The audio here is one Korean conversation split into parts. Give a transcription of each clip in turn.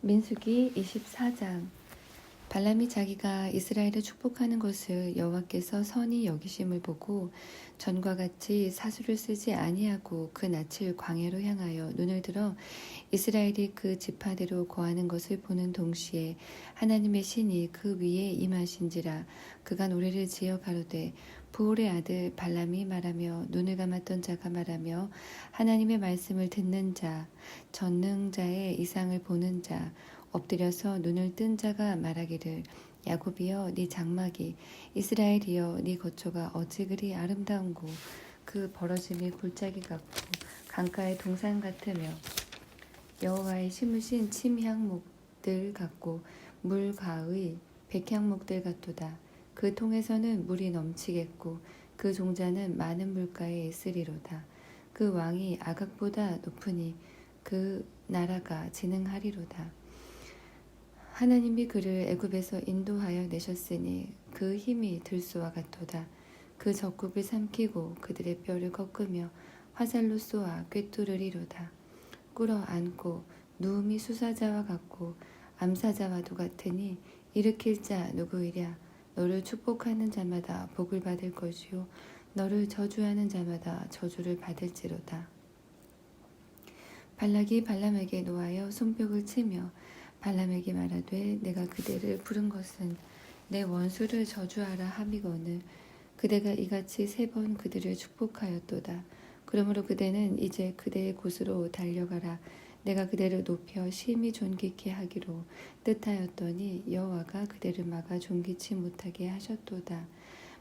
민수기 24장. 발람이 자기가 이스라엘을 축복하는 것을 여호와께서 선히 여기심을 보고 전과 같이 사수를 쓰지 아니하고 그 낯을 광야로 향하여 눈을 들어 이스라엘이 그 지파대로 거하는 것을 보는 동시에 하나님의 신이 그 위에 임하신지라. 그가 노래를 지어 가로되 부올의 아들 발람이 말하며 눈을 감았던 자가 말하며 하나님의 말씀을 듣는 자 전능자의 이상을 보는 자 엎드려서 눈을 뜬 자가 말하기를 야곱이여 네 장막이 이스라엘이여 네 거처가 어찌 그리 아름다운고 그 벌어짐이 골짜기 같고 강가의 동산 같으며 여호와의 심으신 침향목들 같고 물가의 백향목들 같도다. 그 통에서는 물이 넘치겠고 그 종자는 많은 물가에 있으리로다. 그 왕이 아각보다 높으니 그 나라가 진흥하리로다. 하나님이 그를 애굽에서 인도하여 내셨으니 그 힘이 들소와 같도다. 그 적국을 삼키고 그들의 뼈를 꺾으며 화살로 쏘아 꿰뚫으리로다. 꿇어 앉고 누움이 수사자와 같고 암사자와도 같으니 일으킬 자 누구이랴. 너를 축복하는 자마다 복을 받을 것이요 너를 저주하는 자마다 저주를 받을지로다. 발락이 발람에게 노하여 손뼉을 치며 발람에게 말하되 내가 그대를 부른 것은 내 원수를 저주하라 함이거늘 그대가 이같이 3번 그들을 축복하였도다. 그러므로 그대는 이제 그대의 곳으로 달려가라. 내가 그대를 높여 심히 존귀케 하기로 뜻하였더니 여호와가 그대를 막아 존귀치 못하게 하셨도다.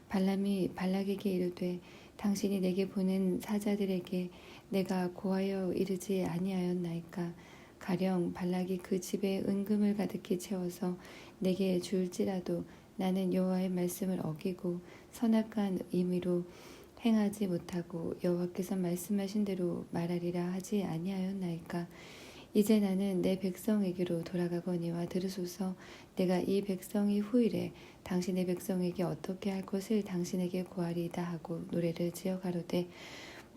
발람이 발락에게 이르되 당신이 내게 보낸 사자들에게 내가 고하여 이르지 아니하였나이까. 가령 발락이 그 집에 은금을 가득히 채워서 내게 줄지라도 나는 여호와의 말씀을 어기고 선악한 임의로 행하지 못하고 여호와께서 말씀하신 대로 말하리라 하지 아니하였나이까. 이제 나는 내 백성에게로 돌아가거니와 들으소서. 내가 이 백성이 후일에 당신의 백성에게 어떻게 할 것을 당신에게 고하리이다 하고 노래를 지어 가로되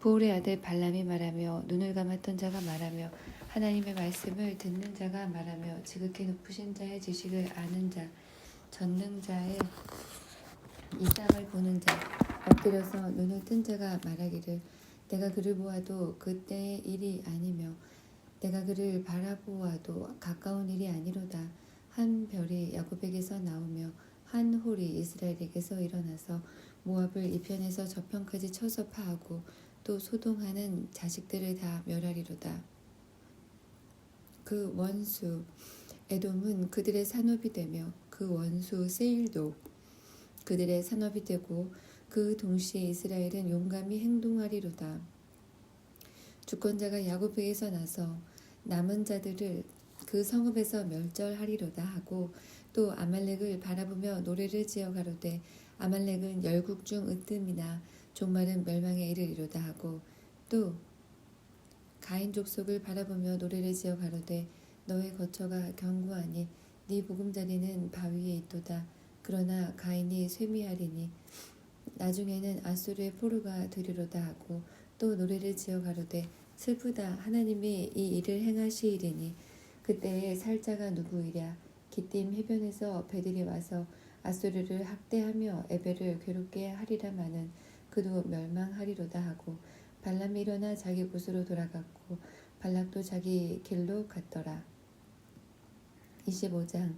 부올의 아들 발람이 말하며 눈을 감았던 자가 말하며 하나님의 말씀을 듣는 자가 말하며 지극히 높으신 자의 지식을 아는 자 전능자의 이상을 보는 자 엎드려서 눈을 뜬 자가 말하기를 내가 그를 보아도 그때의 일이 아니며 내가 그를 바라보아도 가까운 일이 아니로다. 한 별이 야곱에게서 나오며 한 홀이 이스라엘에게서 일어나서 모압을 이편에서 저편까지 쳐서 파하고 또 소동하는 자식들을 다 멸하리로다. 그 원수 에돔은 그들의 산업이 되며 그 원수 세일도 그들의 산업이 되고 그 동시에 이스라엘은 용감히 행동하리로다. 주권자가 야곱에게서 나서 남은 자들을 그 성읍에서 멸절하리로다 하고 또 아말렉을 바라보며 노래를 지어 가로되 아말렉은 열국 중 으뜸이나 종말은 멸망에 이르리로다 하고 또 가인 족속을 바라보며 노래를 지어 가로되 너의 거처가 견고하니 네 보금자리는 바위에 있도다. 그러나 가인이 쇠미하리니 나중에는 아수르의 포로가 되리로다 하고 또 노래를 지어 가로되 슬프다. 하나님이 이 일을 행하시리니 그때에 살 자가 누구이랴. 기띔 해변에서 배들이 와서 아수르를 학대하며 에벨을 괴롭게 하리라마는 그도 멸망하리로다 하고 발람이 일어나 자기 곳으로 돌아갔고 발락도 자기 길로 갔더라. 25장.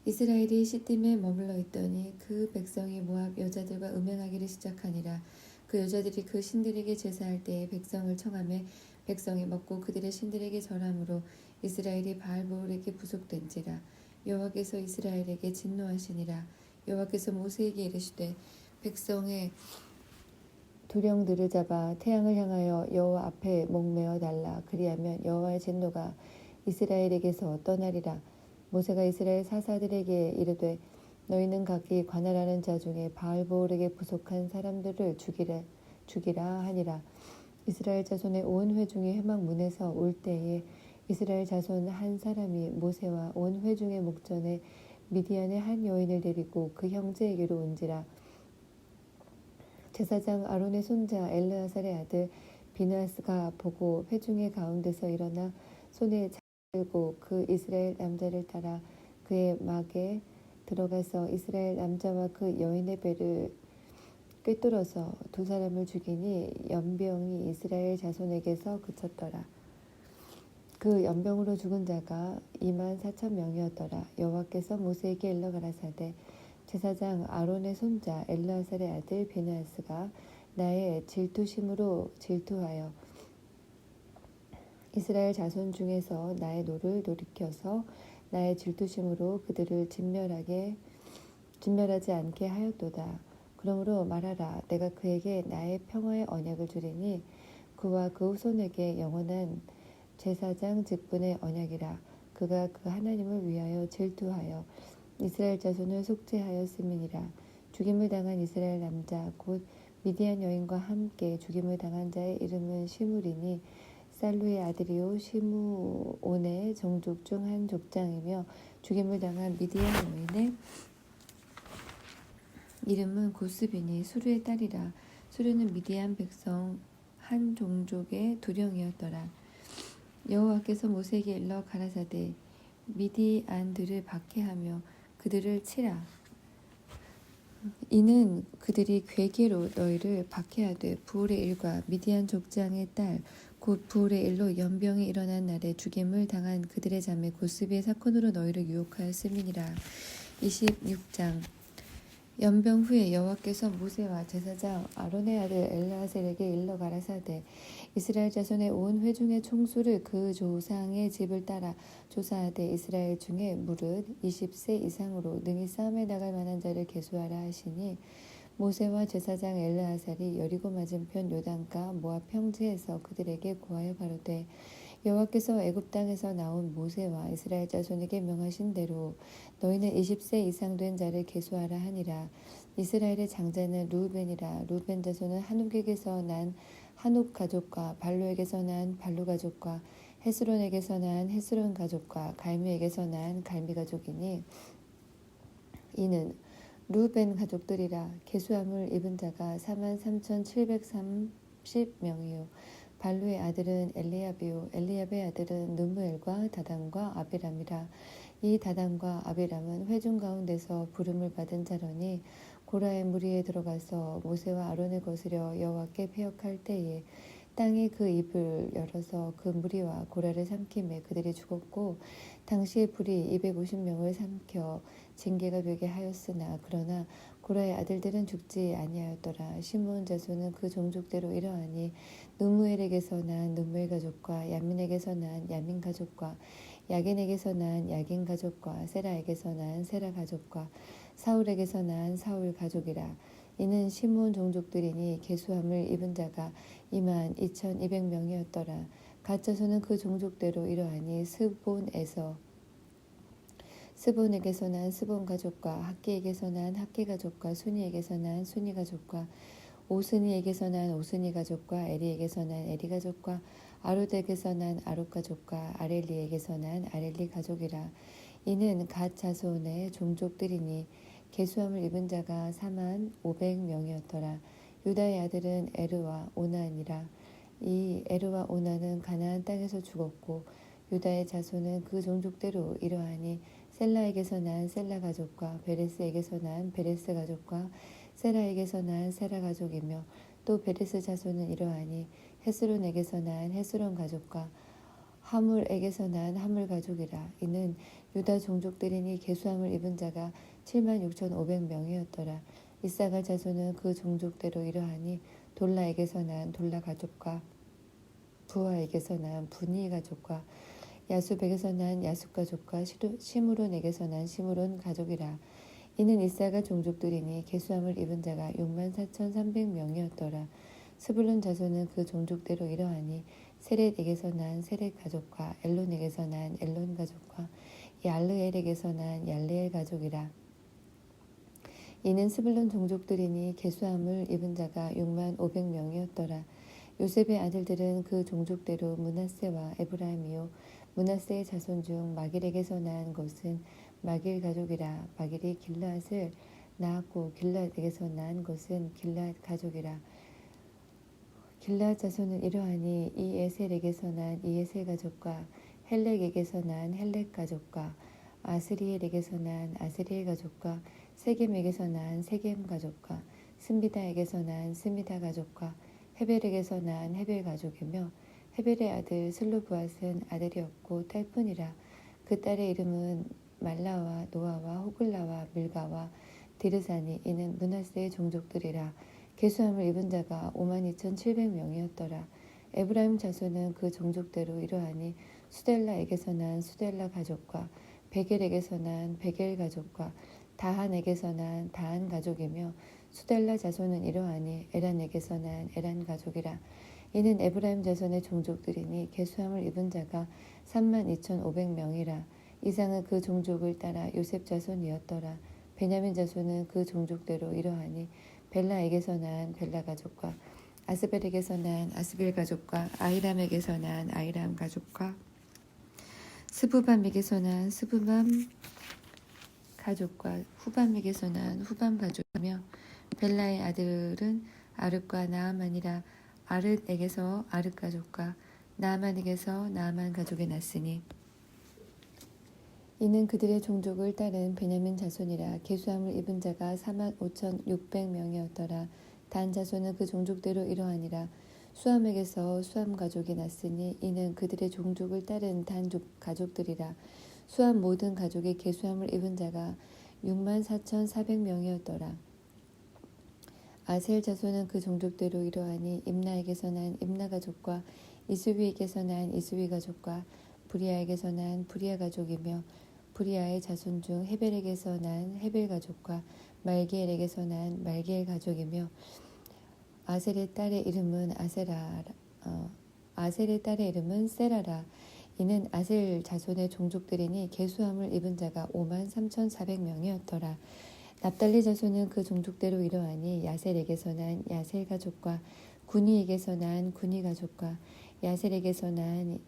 이스라엘이 시딤에 머물러 있더니 그 백성이 모압 여자들과 음행하기를 시작하니라. 그 여자들이 그 신들에게 제사할 때에 백성을 청하매 백성이 먹고 그들의 신들에게 절함으로 이스라엘이 바알보올에게 부속된지라. 여호와께서 이스라엘에게 진노하시니라. 여호와께서 모세에게 이르시되 백성의 두령들을 잡아 태양을 향하여 여호와 앞에 목매어 달라. 그리하면 여호와의 진노가 이스라엘에게서 떠나리라. 모세가 이스라엘 사사들에게 이르되 너희는 각기 관할하는 자 중에 바알보올에게 부속한 사람들을 죽이라 하니라. 이스라엘 자손의 온 회중이 회막 문에서 올 때에 이스라엘 자손 한 사람이 모세와 온 회중의 목전에 미디안의 한 여인을 데리고 그 형제에게로 온지라. 제사장 아론의 손자 엘르아살의 아들 비느하스가 보고 회중의 가운데서 일어나 손에 들고 그 이스라엘 남자를 따라 그의 막에 들어가서 이스라엘 남자와 그 여인의 배를 꿰뚫어서 두 사람을 죽이니 연병이 이스라엘 자손에게서 그쳤더라. 그 연병으로 죽은 자가 24,000명이었더라. 여호와께서 모세에게 일러 가라사대 제사장 아론의 손자 엘르아살의 아들 베느아스가 나의 질투심으로 질투하여 이스라엘 자손 중에서 나의 노를 돌이켜서 나의 질투심으로 그들을 진멸하지 않게 하였도다. 그러므로 말하라. 내가 그에게 나의 평화의 언약을 주리니 그와 그 후손에게 영원한 제사장 직분의 언약이라. 그가 그 하나님을 위하여 질투하여 이스라엘 자손을 속죄하였음이니라. 죽임을 당한 이스라엘 남자 곧 미디안 여인과 함께 죽임을 당한 자의 이름은 시므리니 살루의 아들이요 시므온의 종족 중 한 족장이며 죽임을 당한 미디안 여인의 이름은 고스비니 수르의 딸이라. 수르는 미디안 백성 한 종족의 두령이었더라. 여호와께서 모세에게 일러 가라사대 미디안들을 박해하며 그들을 치라. 이는 그들이 괴계로 너희를 박해하되 부올의 일과 미디안 족장의 딸 곧 부올의 일로 연병이 일어난 날에 죽임을 당한 그들의 자매 고스비의 사건으로 너희를 유혹하였음이니라. 26장 연병 후에 여호와께서 모세와 제사장 아론의 아들 엘르아셀에게 일러 가라사대 이스라엘 자손의 온 회중의 총수를 그 조상의 집을 따라 조사하되 이스라엘 중에 무릇 20세 이상으로 능히 싸움에 나갈 만한 자를 계수하라 하시니 모세와 제사장 엘르아살이 여리고 맞은편 요단가 모압 평지에서 그들에게 고하여 가로되 여호와께서 애굽 땅에서 나온 모세와 이스라엘 자손에게 명하신 대로 너희는 20세 이상 된 자를 계수하라 하니라. 이스라엘의 장자는 루벤이라. 루벤 자손은 한옥에게서 난 한옥 가족과 발루에게서 난 발루 가족과 헤스론에게서 난 헤스론 가족과 갈미에게서 난 갈미 가족이니 이는 루벤 가족들이라. 계수함을 입은 자가 43,730명이요 발루의 아들은 엘리압이요 엘리압의 아들은 누무엘과 다단과 아비람이라. 이 다단과 아비람은 회중 가운데서 부름을 받은 자러니 고라의 무리에 들어가서 모세와 아론을 거스려 여호와께 패역할 때에 땅이 그 입을 열어서 그 무리와 고라를 삼키매 그들이 죽었고 당시에 불이 250명을 삼켜 징계가 되게 하였으나 그러나 고라의 아들들은 죽지 아니하였더라. 시므온 자손은 그 종족대로 이러하니 누무엘에게서 난 누무엘 가족과 야민에게서 난 야민 가족과 야긴에게서 난 야긴 가족과 세라에게서 난 세라 가족과 사울에게서 난 사울 가족이라. 이는 시므온 종족들이니 계수함을 입은 자가 22,200명이었더라. 갓 자손은 그 종족대로 이러하니 스본에게서 난 스본 가족과 학기에게서 난 학기 가족과 순이에게서 난 순이 가족과 오스니에게서 난 오스니 가족과 에리에게서 난 에리 가족과 아롯에게서 난 아롯 가족과 아렐리에게서 난 아렐리 가족이라. 이는 갓 자손의 종족들이니 계수함을 입은 자가 45,000명이었더라. 유다의 아들은 에르와 오난이라. 이 에르와 오난은 가나안 땅에서 죽었고 유다의 자손은 그 종족대로 이러하니 셀라에게서 난 셀라 가족과 베레스에게서 난 베레스 가족과 세라에게서 난 세라 가족이며 또 베레스 자손은 이러하니 헤스론에게서 난 헤스론 가족과 하물에게서 난 하물 가족이라. 이는 유다 종족들이니 계수함을 입은 자가 76,500명이었더라. 이사갈 자손은 그 종족대로 이러하니 돌라에게서 난 돌라 가족과 부하에게서 난 부니 가족과 야수백에서 난 야수 가족과 시므론에게서 난 시므론 가족이라. 이는 이사갈 종족들이니 계수함을 입은 자가 64,300명이었더라. 스불론 자손은 그 종족대로 이러하니 세렛에게서 난 세렛 가족과 엘론에게서 난 엘론 가족과 얄르엘에게서 난 얄르엘 가족이라. 이는 스불론 종족들이니 계수함을 입은 자가 65,000명이었더라. 요셉의 아들들은 그 종족대로 므낫세와 에브라임이요 므낫세의 자손 중 마길에게서 난 것은 마길 가족이라. 마길이 길앗을 낳았고 길앗에게서 난 것은 길앗 가족이라. 길앗 자손은 이러하니 이에셀에게서 난 이에셀 가족과 헬렉에게서 난 헬렉 가족과 아스리엘에게서 난 아스리엘 가족과 세겜에게서 난 세겜 가족과 스미다에게서 난 스미다 가족과 헤벨에게서 난 헤벨 가족이며 헤벨의 아들 슬로브앗은 아들이 없고 딸뿐이라. 그 딸의 이름은 말라와 노아와 호글라와 밀가와 디르사니. 이는 므낫세의 종족들이라. 계수함을 입은 자가 52,700명이었더라. 에브라임 자손은 그 종족대로 이러하니 수델라에게서 난 수델라 가족과 베겔에게서 난 베겔 가족과 다한에게서 난 다한 가족이며 수델라 자손은 이러하니 에란에게서 난 에란 가족이라. 이는 에브라임 자손의 종족들이니 계수함을 입은 자가 32,500명이라. 이상은 그 종족을 따라 요셉 자손이었더라. 베냐민 자손은 그 종족대로 이러하니 벨라에게서 난 벨라 가족과 아스벨에게서 난 아스벨 가족과 아이람에게서 난 아이람 가족과 스부밤에게서 난 스부밤 가족과 후밤에게서 난 후밤 가족이며 벨라의 아들은 아릅과 나아만이라. 아릇에게서 아릇 가족과 나아만에게서 나아만 가족이 났으니 이는 그들의 종족을 따른 베냐민 자손이라. 계수함을 입은 자가 45,600명이었더라. 단 자손은 그 종족대로 이러하니라. 수함에게서 수함 가족이 났으니 이는 그들의 종족을 따른 단 가족들이라. 수함 모든 가족이 계수함을 입은 자가 64,400명이었더라. 아셀 자손은 그 종족대로 이러하니 임나에게서 난 임나 가족과 이스위에게서 난 이스위 가족과 부리아에게서 난 부리아 가족이며 부리아의 자손 중 헤벨에게서 난 헤벨 가족과 말기엘에게서 난 말기엘 가족이며 아셀의 딸의 이름은 아셀의 딸의 이름은 세라라. 이는 아셀 자손의 종족들이니 계수함을 입은 자가 53,400명이었더라. 납달리 자손은 그 종족대로 이러하니 야셀에게서 난 야셀 가족과 구니에게서 난 구니 가족과 야셀에게서 난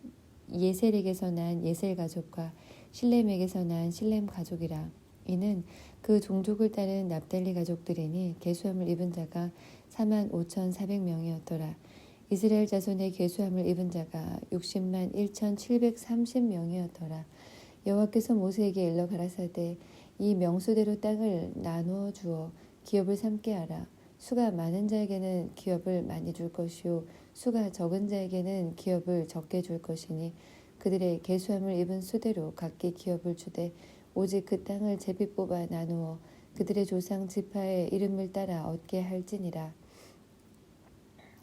예셀에게서 난 예셀 가족과 실렘에게서 난 실렘 가족이라. 이는 그 종족을 따른 납달리 가족들이니 계수함을 입은 자가 45,400명이었더라. 이스라엘 자손의 계수함을 입은 자가 60만 1,730명이었더라. 여호와께서 모세에게 일러 가라사대 이 명수대로 땅을 나누어 주어 기업을 삼게 하라. 수가 많은 자에게는 기업을 많이 줄 것이요 수가 적은 자에게는 기업을 적게 줄 것이니 그들의 계수함을 입은 수대로 각기 기업을 주되 오직 그 땅을 제비 뽑아 나누어 그들의 조상 지파의 이름을 따라 얻게 할지니라.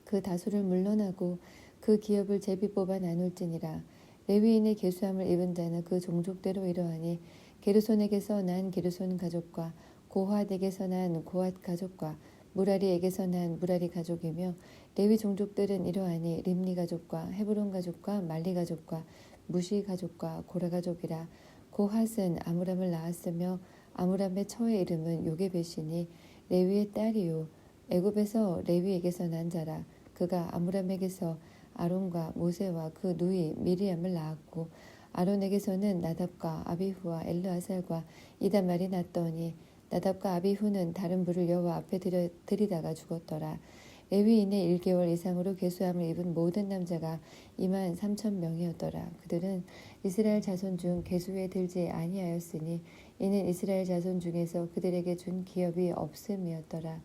그 다수를 물러나고 그 기업을 제비 뽑아 나눌지니라. 레위인의 계수함을 입은 자는 그 종족대로 이러하니 게르손에게서 난 게르손 가족과 고핫에게서 난 고핫 가족과 무라리에게서 난 무라리 가족이며 레위 종족들은 이러하니 림니 가족과 헤브론 가족과 말리 가족과 무시 가족과 고라 가족이라. 고핫은 아므람을 낳았으며 아므람의 처의 이름은 요게벳이니 레위의 딸이요 애굽에서 레위에게서 난 자라. 그가 아므람에게서 아론과 모세와 그 누이 미리암을 낳았고 아론에게서는 나답과 아비후와 엘르아살과 이다말이 났더니 나답과 아비후는 다른 불을 여호와 앞에 들이다가 죽었더라. 레위인의 1개월 이상으로 계수함을 입은 모든 남자가 23,000명이었더라. 그들은 이스라엘 자손 중 계수에 들지 아니하였으니 이는 이스라엘 자손 중에서 그들에게 준 기업이 없음이었더라.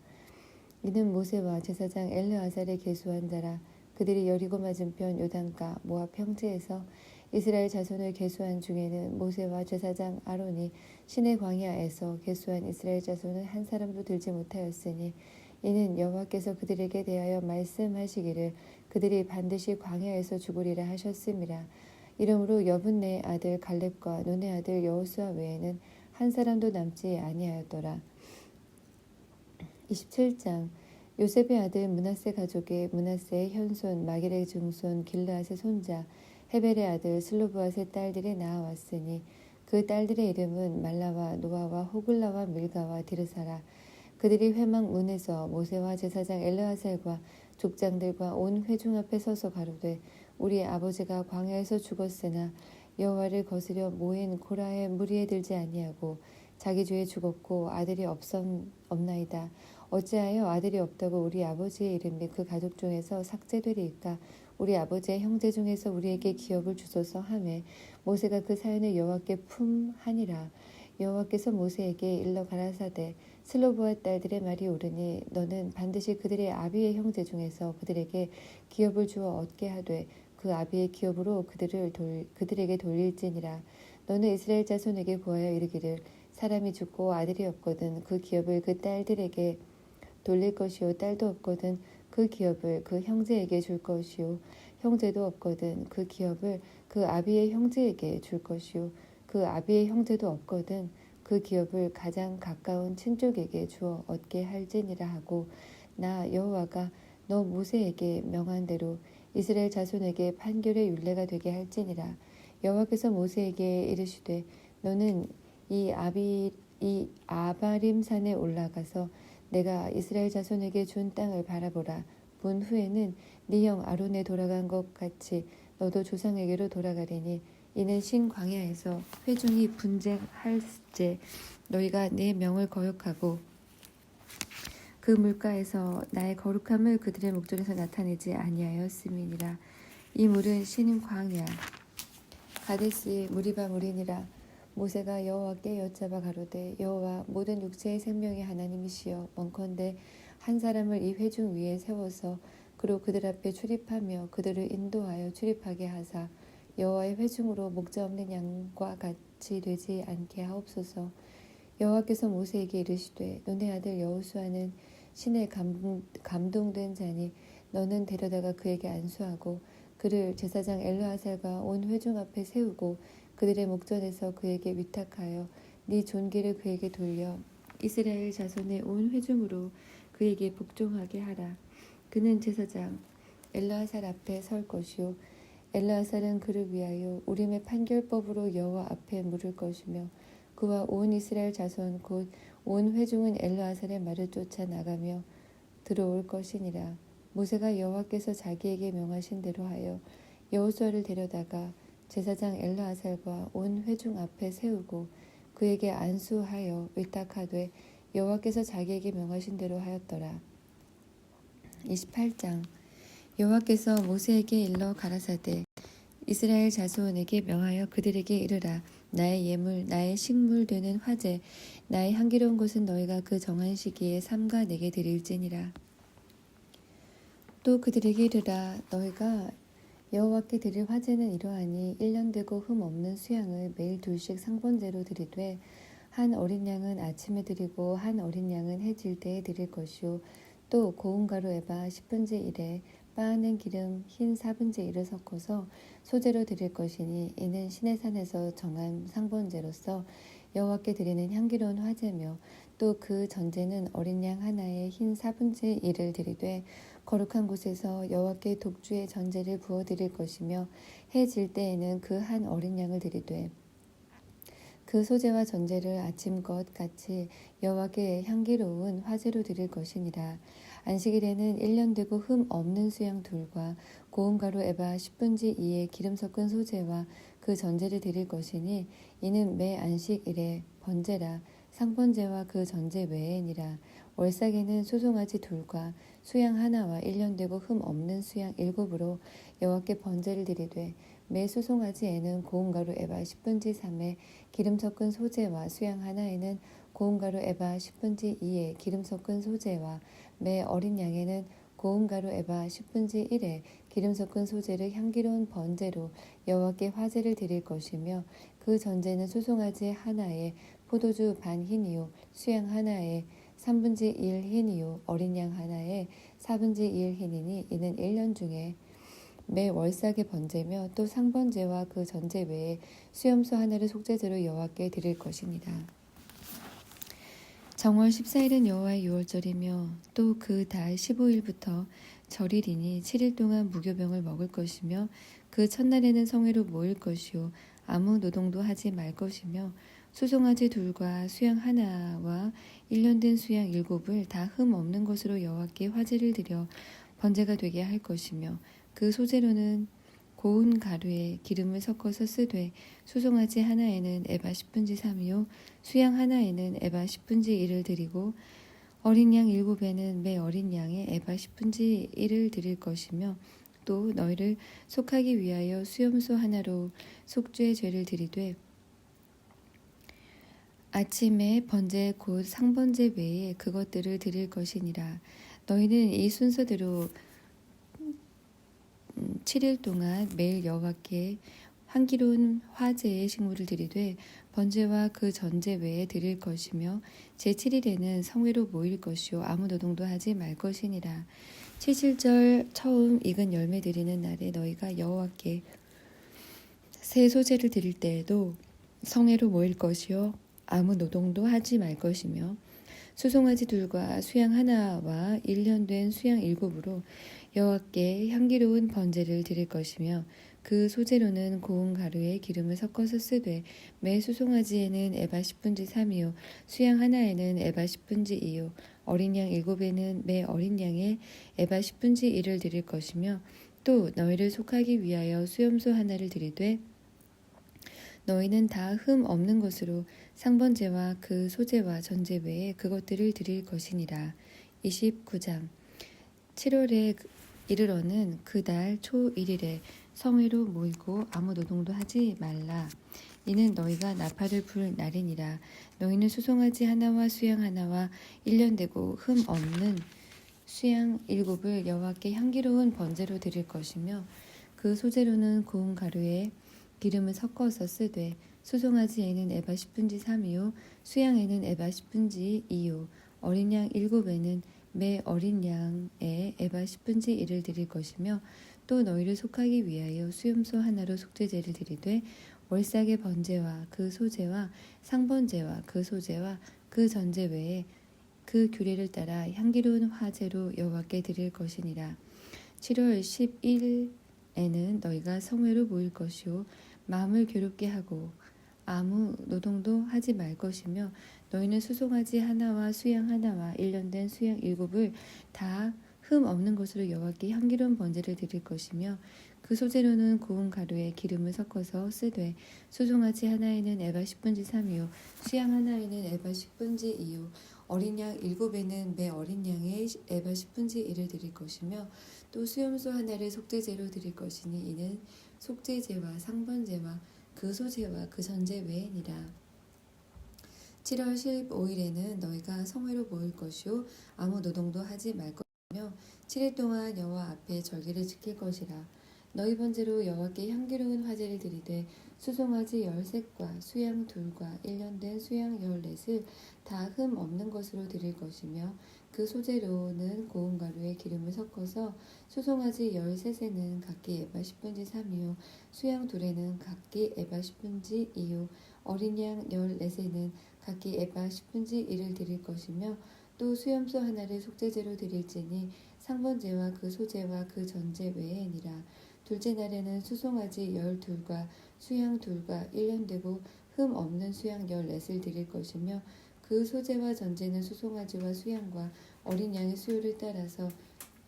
이는 모세와 제사장 엘르아살의 계수한 자라. 그들이 여리고 맞은편 요단가 모압 평지에서 이스라엘 자손을 계수한 중에는 모세와 제사장 아론이 시내 광야에서 계수한 이스라엘 자손은 한 사람도 들지 못하였으니 이는 여호와께서 그들에게 대하여 말씀하시기를 그들이 반드시 광야에서 죽으리라 하셨음이라. 이러므로 여분네의 아들 갈렙과 눈의 아들 여호수아 외에는 한 사람도 남지 아니하였더라. 27장 요셉의 아들 므낫세 가족의 므낫세의 현손 마길의 증손 길르앗의 손자 헤벨의 아들 슬로브앗의 딸들이 나아왔으니 그 딸들의 이름은 말라와 노아와 호글라와 밀가와 디르사라. 그들이 회막 문에서 모세와 제사장 엘르아살과 족장들과 온 회중 앞에 서서 가로되 우리 아버지가 광야에서 죽었으나 여호와를 거스려 모인 고라의 무리에 들지 아니하고 자기 죄에 죽었고 아들이 없나이다. 어찌하여 아들이 없다고 우리 아버지의 이름이 그 가족 중에서 삭제되리이까. 우리 아버지의 형제 중에서 우리에게 기업을 주소서 하매 모세가 그 사연을 여호와께 품하니라. 여호와께서 모세에게 일러 가라사대 슬로보아 딸들의 말이 옳으니 너는 반드시 그들의 아비의 형제 중에서 그들에게 기업을 주어 얻게 하되 그 아비의 기업으로 그들에게 돌릴지니라. 너는 이스라엘 자손에게 구하여 이르기를 사람이 죽고 아들이 없거든 그 기업을 그 딸들에게 돌릴 것이요 딸도 없거든 그 기업을 그 형제에게 줄 것이요 형제도 없거든 그 기업을 그 아비의 형제에게 줄 것이요 그 아비의 형제도 없거든 그 기업을 가장 가까운 친족에게 주어 얻게 할지니라 하고 나 여호와가 너 모세에게 명한 대로 이스라엘 자손에게 판결의 율례가 되게 할지니라. 여호와께서 모세에게 이르시되 너는 이 아바림 산에 올라가서 내가 이스라엘 자손에게 준 땅을 바라보라. 본 후에는 네 형 아론에 돌아간 것 같이 너도 조상에게로 돌아가리니 이는 신 광야에서 회중이 분쟁할때 너희가 내 명을 거역하고 그 물가에서 나의 거룩함을 그들의 목전에서 나타내지 아니하였음이니라. 이 물은 신 광야 가데스의 무리바 물이니라. 모세가 여호와께 여짜봐 가로되 여호와 모든 육체의 생명의 하나님이시여 원컨대 한 사람을 이 회중 위에 세워서 그로 그들 앞에 출입하며 그들을 인도하여 출입하게 하사 여호와의 회중으로 목자 없는 양과 같이 되지 않게 하옵소서. 여호와께서 모세에게 이르시되 눈의 아들 여호수아는 신에 감동된 자니 너는 데려다가 그에게 안수하고 그를 제사장 엘르아살과 온 회중 앞에 세우고 그들의 목전에서 그에게 위탁하여 네 존귀를 그에게 돌려 이스라엘 자손의 온 회중으로 그에게 복종하게 하라. 그는 제사장 엘르아살 앞에 설 것이요 엘르아살은 그를 위하여 우림의 판결법으로 여호와 앞에 물을 것이며 그와 온 이스라엘 자손 곧 온 회중은 엘르아살의 말을 쫓아 나가며 들어올 것이니라. 모세가 여호와께서 자기에게 명하신 대로 하여 여호수아를 데려다가 제사장 엘르아살과 온 회중 앞에 세우고 그에게 안수하여 위탁하되 여호와께서 자기에게 명하신 대로 하였더라. 28장 여호와께서 모세에게 일러 가라사대 이스라엘 자손에게 명하여 그들에게 이르라. 나의 예물 나의 식물 되는 화제 나의 향기로운 것은 너희가 그 정한 시기에 삼가 내게 드릴지니라. 또 그들에게 이르라. 너희가 여호와께 드릴 화제는 이러하니 1년 되고 흠 없는 수양을 매일 둘씩 상번제로 드리되 한 어린 양은 아침에 드리고 한 어린 양은 해질 때에 드릴 것이요 또 고운 가루 에바 10분의 1에 빻아낸 기름 흰 4분의 1을 섞어서 소제로 드릴 것이니 이는 시내산에서 정한 상번제로서 여호와께 드리는 향기로운 화제며 또 그 전제는 어린 양 하나에 흰 4분의 1을 드리되 거룩한 곳에서 여호와께 독주의 전제를 부어 드릴 것이며 해 질 때에는 그 한 어린 양을 드리되 그 소제와 전제를 아침것 같이 여호와께 향기로운 화제로 드릴 것이니라. 안식일에는 1년 되고 흠 없는 수양 둘과 고운 가루 에바 10분의 2에 기름 섞은 소제와 그 전제를 드릴 것이니 이는 매 안식일에 번제라. 상번제와 그 전제 외에니라. 월삭에는 소송아지 둘과 수양 하나와 1년 되고 흠 없는 수양 7으로 여호와께 번제를 드리되 매 소송아지에는 고운 가루 에바 10분의 3에 기름 섞은 소제와 수양 하나에는 고운 가루 에바 10분의 2에 기름 섞은 소제와 매 어린 양에는 고운 가루 에바 10분의 1에 기름 섞은 소제를 향기로운 번제로 여호와께 화제를 드릴 것이며 그 전제는 소송아지 하나에 포도주 반 흰이요 수양 하나에 3분의 1 흰이요 어린 양 하나에 4분의 1 흰이니 이는 1년 중에 매 월삭의 번제며 또 상번제와 그 전제 외에 수염소 하나를 속죄제로 여호와께 드릴 것이니라. 정월 14일은 여호와의 유월절이며 또 그 달 15일부터 절일이니 7일 동안 무교병을 먹을 것이며 그 첫날에는 성회로 모일 것이요 아무 노동도 하지 말 것이며 수송아지 둘과 수양 하나와 1년 된 수양 7을 다 흠 없는 것으로 여호와께 화제를 드려 번제가 되게 할 것이며 그 소재로는 고운 가루에 기름을 섞어서 쓰되 수송아지 하나에는 에바 10분의 3이요 수양 하나에는 에바 10분의 1을 드리고 어린 양 7에는 매 어린 양에 에바 10분의 1을 드릴 것이며 또 너희를 속하기 위하여 수염소 하나로 속죄의 죄를 드리되 아침에 번제 곧 상번제 외에 그것들을 드릴 것이니라. 너희는 이 순서대로 7일 동안 매일 여호와께 향기로운 화제의 식물을 드리되 번제와 그 전제 외에 드릴 것이며 제7일에는 성회로 모일 것이요 아무 노동도 하지 말 것이니라. 칠칠절 처음 익은 열매 드리는 날에 너희가 여호와께 새 소재를 드릴 때에도 성회로 모일 것이요 아무 노동도 하지 말 것이며 수송아지 둘과 수양 하나와 1년 된 수양 7으로 여호와께 향기로운 번제를 드릴 것이며 그 소재로는 고운 가루에 기름을 섞어서 쓰되 매 수송아지에는 에바 10분지 3이요 수양 하나에는 에바 10분지 2요 어린 양 7에는 매 어린 양에 에바 10분지 1을 드릴 것이며 또 너희를 속하기 위하여 수염소 하나를 드리되 너희는 다 흠 없는 것으로 상번제와 그 소제와 전제 외에 그것들을 드릴 것이니라. 29장 7월에 이르러는 그달 초 1일에 성회로 모이고 아무 노동도 하지 말라. 이는 너희가 나팔을 불 날이니라. 너희는 수송아지 하나와 수양 하나와 1년 되고 흠 없는 수양 7을 여호와께 향기로운 번제로 드릴 것이며 그 소제로는 고운 가루에 기름을 섞어서 쓰되 수송아지에는 에바 10분지 3이요 수양에는 에바 10분지 2요 어린 양 7에는 매 어린 양에 에바 10분지 1을 드릴 것이며 또 너희를 속하기 위하여 수염소 하나로 속죄제를 드리되 월삭의 번제와 그 소제와 상번제와 그 소제와 그 전제 외에 그 규례를 따라 향기로운 화제로 여호와께 드릴 것이니라. 7월 10일에는 너희가 성회로 모일 것이요 마음을 괴롭게 하고 아무 노동도 하지 말 것이며 너희는 수송아지 하나와 수양 하나와 1년 된 수양 7을 다 흠 없는 것으로 여호와께 향기로운 번제를 드릴 것이며 그 소재로는 고운 가루에 기름을 섞어서 쓰되 수송아지 하나에는 에바 10분지 3이요 수양 하나에는 에바 10분지 2요 어린 양 7에는 매 어린 양에 에바 10분지 1을 드릴 것이며 또 수염소 하나를 속죄제로 드릴 것이니 이는 속죄제와 상번제와 그 소제와 그 전제 외에니라. 7월 15일에는 너희가 성회로 모일 것이요 아무 노동도 하지 말 것이며 7일 동안 여호와 앞에 절기를 지킬 것이라. 너희 번제로 여호와께 향기로운 화제를 드리되 수송아지 13과 수양 2과 1년 된 수양 14을 다 흠 없는 것으로 드릴 것이며 그 소재로는 고운 가루에 기름을 섞어서 수송아지 13에는 각기 에바 10분지 3이요 수양 2에는 각기 에바 10분지 2요 어린 양 14에는 각기 에바 10분지 1을 드릴 것이며 또 수염소 하나를 속죄제로 드릴지니 상번제와 그 소제와 그 전제 외에니라. 둘째 날에는 수송아지 12과 수양 2과 1년 되고 흠 없는 수양 14을 드릴 것이며 그 소제와 전제는 수송아지와 수양과 어린 양의 수요를 따라서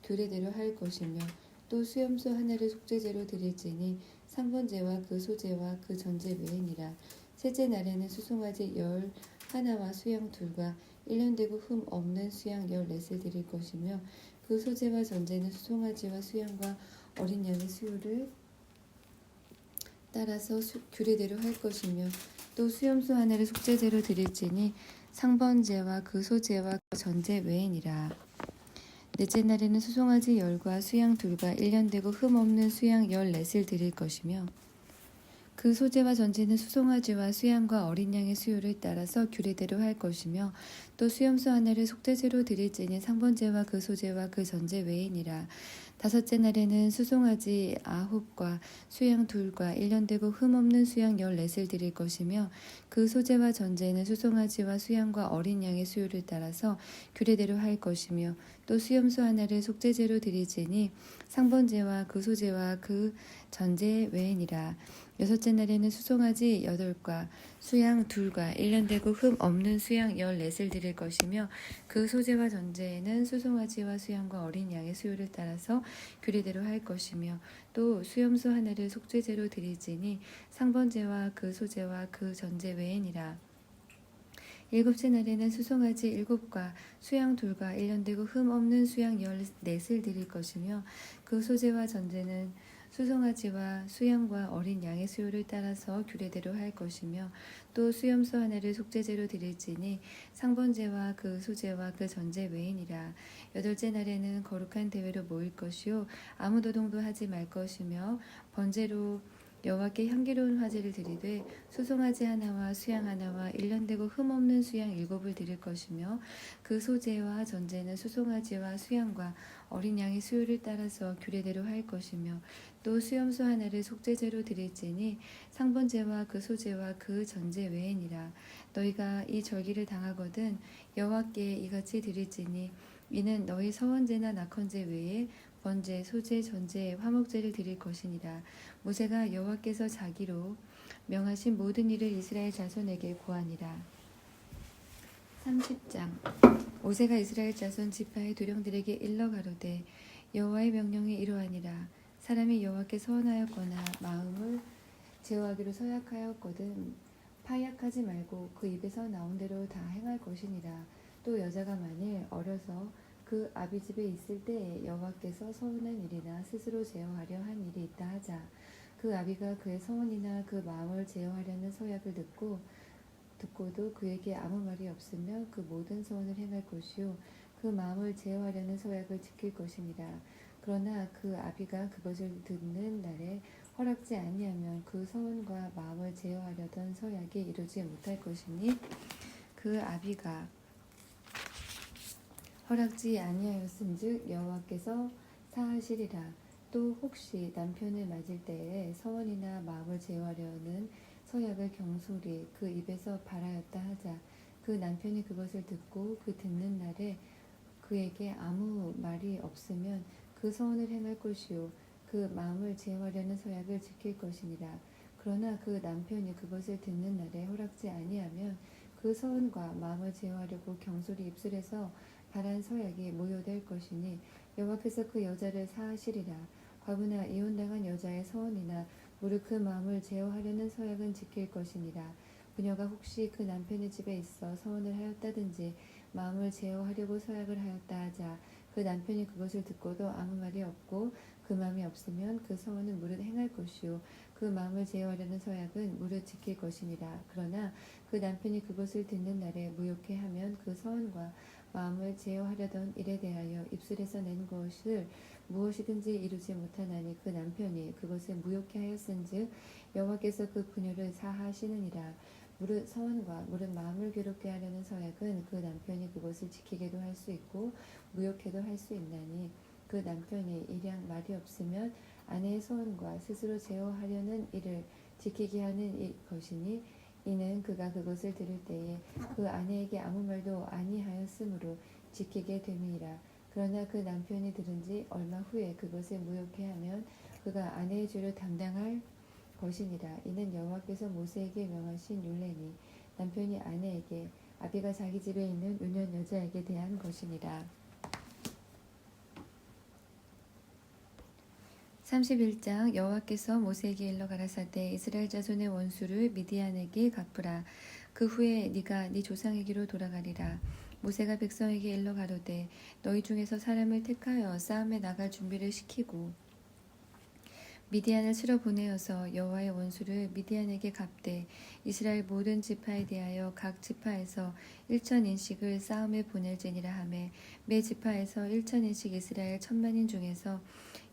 규례대로 할 것이며 또 수염소 하나를 속죄제로 드릴지니 상번제와 그 소제와 그 전제 외에니라. 셋째 날에는 수송아지 11와 수양 2과 1년 되고 흠 없는 수양 14을 드릴 것이며 그 소제와 전제는 수송아지와 수양과 어린 양의 수요를 따라서 규례대로 할 것이며 또 수염소 하나를 속죄제로 드릴지니 상번제와 그 소제와 그 전제 외에니라. 넷째 날에는 수송아지 10과 수양 2과 1년 되고 흠 없는 수양 14을 드릴 것이며 그 소제와 전제는 수송아지와 수양과 어린 양의 수요를 따라서 규례대로 할 것이며 또 수염소 하나를 속죄제로 드릴지니 상번제와 그 소제와 그 전제 외이니라. 다섯째 날에는 수송아지 9과 수양 2과 1년 되고 흠 없는 수양 14을 드릴 것이며 그 소제와 전제는 수송아지와 수양과 어린 양의 수요를 따라서 규례대로 할 것이며 또 수염소 하나를 속죄제로 드릴지니 상번제와 그 소제와 그 전제 외이니라. 여섯째 날에는 수송아지 8과 수양 2과 1년 되고 흠 없는 수양 14을 드릴 것이며 그 소제와 전제에는 수송아지와 수양과 어린 양의 수요를 따라서 규례대로 할 것이며 또 수염소 하나를 속죄제로 드릴지니 상번제와 그 소제와 그 전제 외에니라. 일곱째 날에는 수송아지 7과 수양 2과 1년 되고 흠 없는 수양 14을 드릴 것이며 그 소재와 전제는 수송아지와 수양과 어린 양의 수요를 따라서 규례대로 할 것이며 또 수염소 하나를 속죄제로 드릴지니 상번제와 그 소재와 그 전제 외이니라. 8째 날에는 거룩한 대회로 모일 것이요 아무 노동도 하지 말 것이며 번제로 여호와께 향기로운 화제를 드리되 수송아지 하나와 수양 하나와 1년 되고 흠 없는 수양 7을 드릴 것이며 그 소재와 전제는 수송아지와 수양과 어린 양의 수요를 따라서 규례대로 할 것이며 또 수염소 하나를 속죄제로 드릴지니 상번제와 그 소재와 그 전제 외이니라. 너희가 이 절기를 당하거든 여호와께 이같이 드릴지니 이는 너희 서원제나 낙헌제 외에 번제, 소제, 전제, 화목제를 드릴 것이니라. 모세가 여호와께서 자기로 명하신 모든 일을 이스라엘 자손에게 고하니라. 30장 모세가 이스라엘 자손 지파의 두령들에게 일러 가로되 여호와의 명령이 이러하니라. 사람이 여호와께 서원하였거나 마음을 제어하기로 서약하였거든 파약하지 말고 그 입에서 나온 대로 다 행할 것이니라. 또 여자가 만일 어려서 그 아비 집에 있을 때에 여호와께서 서운한 일이나 스스로 제어하려 한 일이 있다 하자. 그 아비가 그의 서원이나 그 마음을 제어하려는 서약을 듣고도 그에게 아무 말이 없으면 그 모든 서원을 행할 것이요 그 마음을 제어하려는 서약을 지킬 것이니라. 그러나 그 아비가 그것을 듣는 날에 허락지 아니하면 그 서원과 마음을 제어하려던 서약이 이루지 못할 것이니 그 아비가 허락지 아니하였은즉 여호와께서 사하시리라. 또 혹시 남편을 맞을 때에 서원이나 마음을 제어하려는 서약을 경솔히 그 입에서 발하였다 하자. 그 남편이 그것을 듣고 그 듣는 날에 그에게 아무 말이 없으면 그 서원을 행할 것이요 그 마음을 제어하려는 서약을 지킬 것이니라. 그러나 그 남편이 그것을 듣는 날에 허락지 아니하면 그 서원과 마음을 제어하려고 경솔히 입술에서 발한 서약이 무효될 것이니 여호와께서 그 여자를 사하시리라. 과부나 이혼당한 여자의 서원이나 무릇 그 마음을 제어하려는 서약은 지킬 것이니라. 부녀가 혹시 그 남편의 집에 있어 서원을 하였다든지 마음을 제어하려고 서약을 하였다 하자. 그 남편이 그것을 듣고도 아무 말이 없고 그 마음이 없으면 그 서원은 무릇 행할 것이요 그 마음을 제어하려는 서약은 무릇 지킬 것이니라. 그러나 그 남편이 그것을 듣는 날에 무효케 하면 그 서원과 마음을 제어하려던 일에 대하여 입술에서 낸 것을 무엇이든지 이루지 못하나니 그 남편이 그것을 무효케 하였은즉 여호와께서 그 부녀를 사하시느니라. 무릇 서원과 무릇 마음을 괴롭게 하려는 서약은 그 남편이 그것을 지키게도 할 수 있고 무효케도 할 수 있나니 그 남편이 일양 말이 없으면 아내의 서원과 스스로 제어하려는 일을 지키게 하는 것이니 이는 그가 그것을 들을 때에 그 아내에게 아무 말도 아니하였으므로 지키게 됨이니라. 그러나 그 남편이 들은 지 얼마 후에 그것을 무효케 하면 그가 아내의 죄를 담당할 것이니라. 이는 여호와께서 모세에게 명하신 율례니 남편이 아내에게 아비가 자기 집에 있는 유년 여자에게 대한 것이니라. 31장 여호와께서 모세에게 일러 가라사대 이스라엘 자손의 원수를 미디안에게 갚으라. 그 후에 네가 네 조상에게로 돌아가리라. 모세가 백성에게 일러 가로되 너희 중에서 사람을 택하여 싸움에 나갈 준비를 시키고 미디안을 치러 보내어서 여호와의 원수를 미디안에게 갚되 이스라엘 모든 지파에 대하여 각 지파에서 1,000인씩을 싸움에 보낼지니라 하매 매 지파에서 1,000인씩 이스라엘 1,000만인 중에서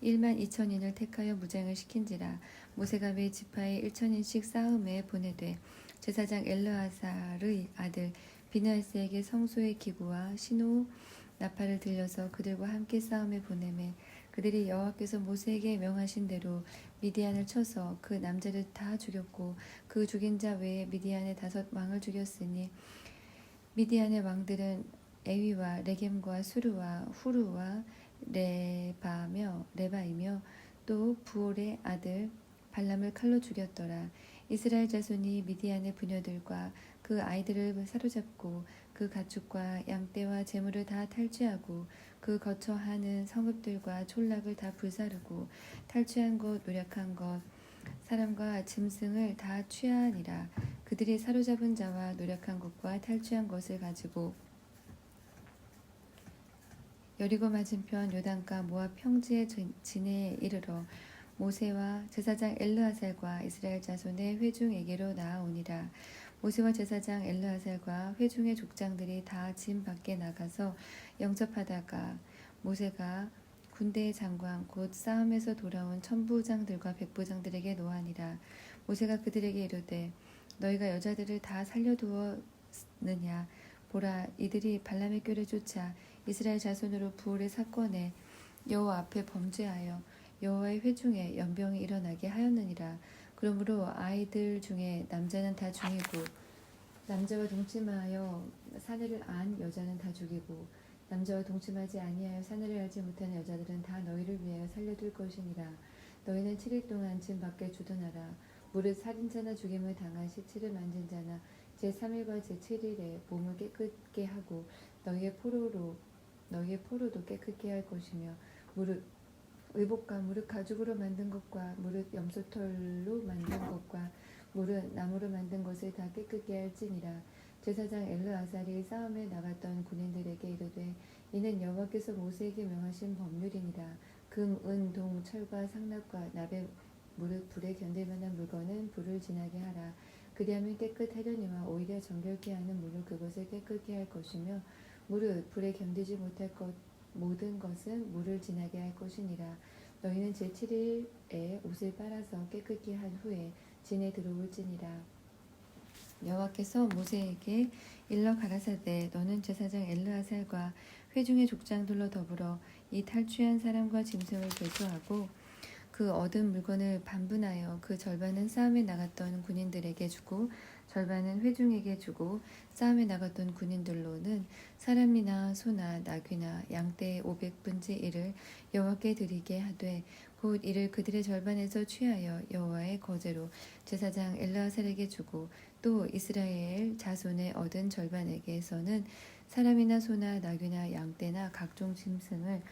12,000인을 택하여 무장을 시킨지라. 모세가 매 지파에 1,000인씩 싸움에 보내되 제사장 엘르아살의 아들 비느하스에게 성소의 기구와 신호 나팔을 들려서 그들과 함께 싸움에 보내매 그들이 여호와께서 모세에게 명하신 대로 미디안을 쳐서 그 남자를 다 죽였고 그 죽인 자 외에 미디안의 5 왕을 죽였으니 미디안의 왕들은 에위와 레겜과 수르와 후르와 레바이며 또 부올의 아들 발람을 칼로 죽였더라. 이스라엘 자손이 미디안의 부녀들과 그 아이들을 사로잡고 그 가축과 양떼와 재물을 다 탈취하고 그 거처하는 성읍들과 촌락을 다 불사르고 탈취한 것 노력한 것 사람과 짐승을 다 취하니라. 그들이 사로잡은 자와 노력한 것과 탈취한 것을 가지고 여리고 맞은편 요단가 모압 평지의 진해에 이르러 모세와 제사장 엘르아살과 이스라엘 자손의 회중에게로 나아오니라. 모세와 제사장 엘르아살과 회중의 족장들이 다 진 밖에 나가서 영접하다가 모세가 군대의 장관 곧 싸움에서 돌아온 천부장들과 백부장들에게 노하니라. 모세가 그들에게 이르되 너희가 여자들을 다 살려두었느냐. 보라, 이들이 발람의 꾀를 쫓아 이스라엘 자손으로 부올의 사건에 여호와 앞에 범죄하여 여호와의 회중에 연병이 일어나게 하였느니라. 그러므로 아이들 중에 남자는 다 죽이고 남자와 동침하여 사내를 안 여자는 다 죽이고 남자와 동침하지 아니하여 사내를 알지 못하는 여자들은 다 너희를 위하여 살려둘 것이니라. 너희는 7일 동안 진 밖에 주둔하라. 무릇 살인자나 죽임을 당한 시체를 만진 자나 제3일과 제7일에 몸을 깨끗게 하고 너희의 포로도 깨끗게 할 것이며 무릇 의복과 무릇 가죽으로 만든 것과 무릇 염소털로 만든 것과 무릇 나무로 만든 것을 다 깨끗게 할지니라. 제사장 엘르아살이 싸움에 나갔던 군인들에게 이르되 이는 여호와께서 모세에게 명하신 법률이니라. 금, 은, 동, 철과 상납과 나베 무릇 불에 견딜 만한 물건은 불을 지나게 하라. 그리하면 깨끗하려니와 오히려 정결케 하는 물로 그것을 깨끗게 할 것이며 무릇 불에 견디지 못할 모든 것은 물을 지나게 할 것이니라. 너희는 제7일에 옷을 빨아서 깨끗게 한 후에 진에 들어올지니라. 여호와께서 모세에게 일러 가라사대 너는 제사장 엘르아살과 회중의 족장들로 더불어 이 탈취한 사람과 짐승을 괴수하고 그 얻은 물건을 반분하여 그 절반은 싸움에 나갔던 군인들에게 주고 절반은 회중에게 주고 싸움에 나갔던 군인들로는 사람이나 소나 나귀나 양떼의 500분의 1을 여호와께 드리게 하되 곧 이를 그들의 절반에서 취하여 여호와의 거제로 제사장 엘르아살에게 주고 또 이스라엘 자손의 얻은 절반에게서는 사람이나 소나 나귀나 양떼나 각종 짐승을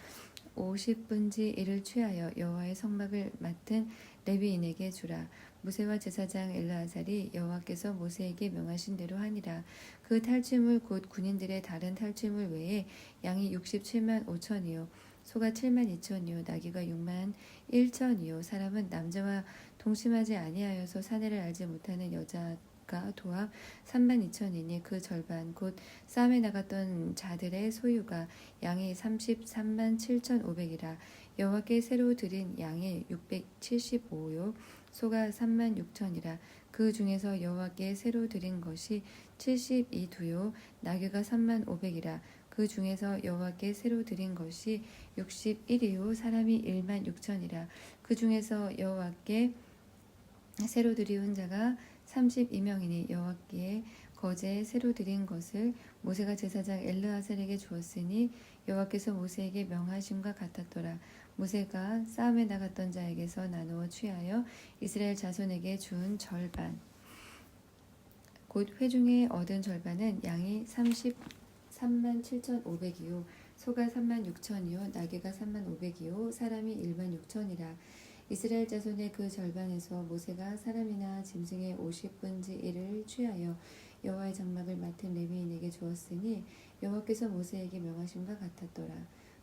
50분의 1을 취하여 여호와의 성막을 맡은 레위인에게 주라. 모세와 제사장 엘르아살이 여호와께서 모세에게 명하신 대로 하니라. 그 탈취물 곧 군인들의 다른 탈취물 외에 양이 67만 5천이요 소가 7만 2천이요 나귀가 6만 1천이요 사람은 남자와 동침하지 아니하여서 사내를 알지 못하는 여자가 도합 3만 2천이니 그 절반 곧 싸움에 나갔던 자들의 소유가 양이 33만 7천5백이라. 여호와께 새로 드린 양이 675요 소가 3만 6천이라. 그 중에서 여호와께 새로 드린 것이 72두요 나귀가 3만 5백이라. 그 중에서 여호와께 새로 드린 것이 61이요 사람이 1만 6천이라. 그 중에서 여호와께 새로 드리운 자가 32명이니 여호와께 거제에 새로 드린 것을 모세가 제사장 엘르아살에게 주었으니 여호와께서 모세에게 명하심과 같았더라. 모세가 싸움에 나갔던 자에게서 나누어 취하여 이스라엘 자손에게 준 절반 곧 회중에 얻은 절반은 양이 33만 7천5백이요 소가 3만 6천이요 나귀가 3만 5백이요 사람이 1만 6천이라. 이스라엘 자손의 그 절반에서 모세가 사람이나 짐승의 50분의 1을 취하여 여호와의 장막을 맡은 레위인에게 주었으니 여호와께서 모세에게 명하심과 같았더라.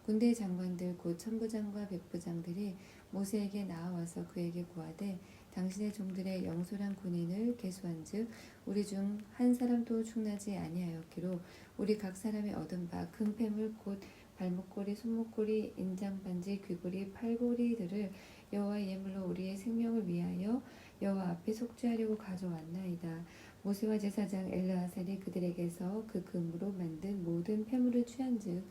군대 장관들 곧 천부장과 백부장들이 모세에게 나아와서 그에게 고하되 당신의 종들의 영솔한 군인을 계수한즉 우리 중 한 사람도 충나지 아니하였기로 우리 각 사람이 얻은 바 금패물 곧 발목걸이, 손목걸이, 인장반지, 귀걸이, 팔걸이들을 여호와의 예물로 우리의 생명을 위하여 여호와 앞에 속죄하려고 가져왔나이다. 모세와 제사장 엘르아살이 그들에게서 그 금으로 만든 모든 패물을 취한즉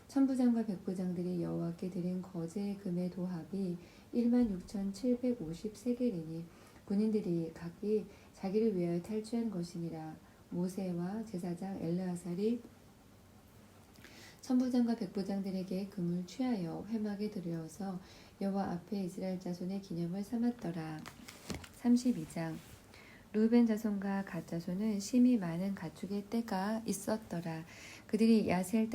천부장과 백부장들이 여호와께 드린 거제의 금의 도합이 16,750세겔이니 군인들이 각기 자기를 위하여 탈취한 것이니라. 모세와 제사장 엘르아살이 천부장과 백부장들에게 금을 취하여 회막에 들여서 여호와 앞에 이스라엘 자손의 기념을 삼았더라. 32장 루벤 자손과 갓 자손은 심히 많은 가축의 떼가 있었더라. 그들이 야셀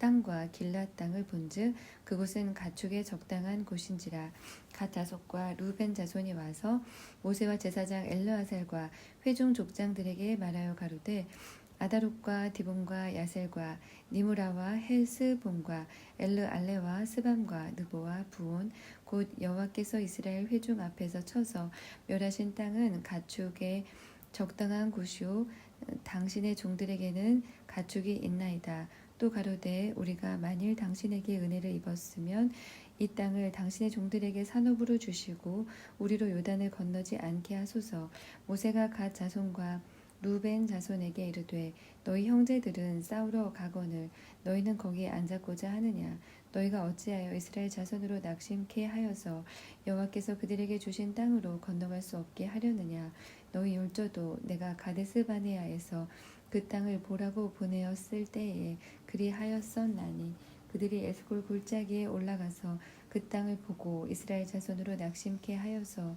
땅과 길앗 땅을 본즉 그곳은 가축의 적당한 곳인지라. 갓 자손과 루벤 자손이 와서 모세와 제사장 엘르아살과 회중 족장들에게 말하여 가로되 아다롯과 디본과 야셀과 니무라와 헬스본과 엘르알레와 스밤과 느보와 부온 곧 여호와께서 이스라엘 회중 앞에서 쳐서 멸하신 땅은 가축의 적당한 곳이요 당신의 종들에게는 가축이 있나이다. 또 가로되 우리가 만일 당신에게 은혜를 입었으면 이 땅을 당신의 종들에게 산업으로 주시고 우리로 요단을 건너지 않게 하소서. 모세가 갓 자손과 루벤 자손에게 이르되 너희 형제들은 싸우러 가거늘 너희는 거기에 앉았고자 하느냐. 너희가 어찌하여 이스라엘 자손으로 낙심케 하여서 여호와께서 그들에게 주신 땅으로 건너갈 수 없게 하려느냐. 너희 율조도 내가 가데스 바네아에서 그 땅을 보라고 보내었을 때에 그리하였었나니 그들이 에스골 골짜기에 올라가서 그 땅을 보고 이스라엘 자손으로 낙심케 하여서